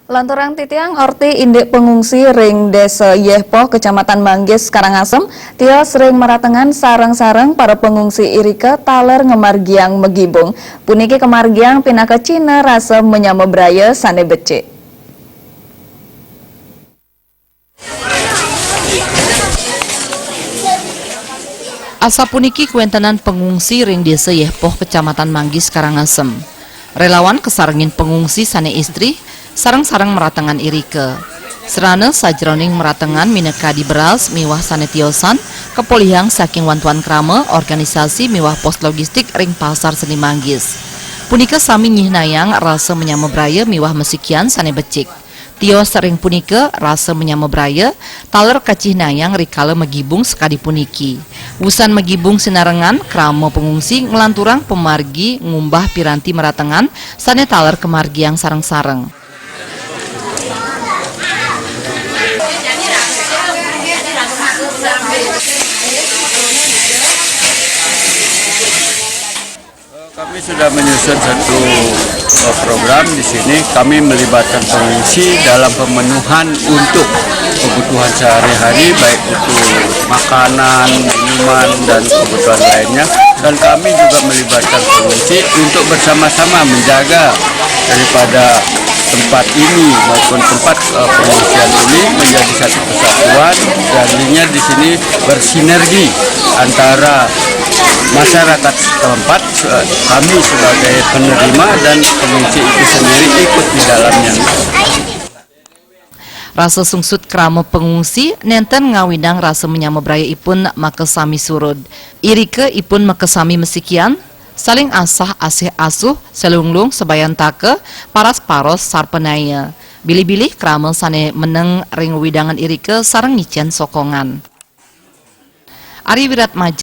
Lanturang titiang orti indik pengungsi ring desa Yehpo Kecamatan Manggis Karangasem tia sering meratengan sarang-sarang para pengungsi irike taler ngemargiang megibung puniki kemargiang pinaka Cina rasa menyamebraya sane becik. Asa puniki kuentenan pengungsi ring desa Yehpo Kecamatan Manggis Karangasem. Relawan kesarangin pengungsi sane istri sarang-sarang meratengan irike. Serana sajroning meratengan mineka di beras miwah sanetiosan kepolihang saking wantuan krama organisasi miwah pos logistik ring pasar seni Manggis. Punika sami nyihnayang rasa menyamebraya miwah mesikian sane becik. Tio sering punika rasa menyamebraya taler kacihnayang rikala megibung sekadi puniki. Wusan megibung sinarengan krama pengungsi ngelanturang pemargi ngumbah piranti meratengan sane taler kemargiang sareng-sareng. Kami sudah menyusun satu program di sini. Kami melibatkan pengungsi dalam pemenuhan untuk kebutuhan sehari-hari, baik itu makanan, minuman, dan kebutuhan lainnya. Dan kami juga melibatkan pengungsi untuk bersama-sama menjaga daripada tempat ini maupun tempat pengungsian ini menjadi satu kesatuan. Jadinya di sini bersinergi antara masyarakat setempat, kami sebagai penerima dan pengungsi itu sendiri ikut di dalamnya. Rasa sungsut krama pengungsi nenten ngawinang rasa menyamebraya ipun makesami surud. Irike ipun makesami mesikian saling asah asih asuh selunglung sebayan take paras paros sarpenaya. Bilih-bilih krama sane meneng ring widangan irike sareng ngicen sokongan. Ari Wiratmaja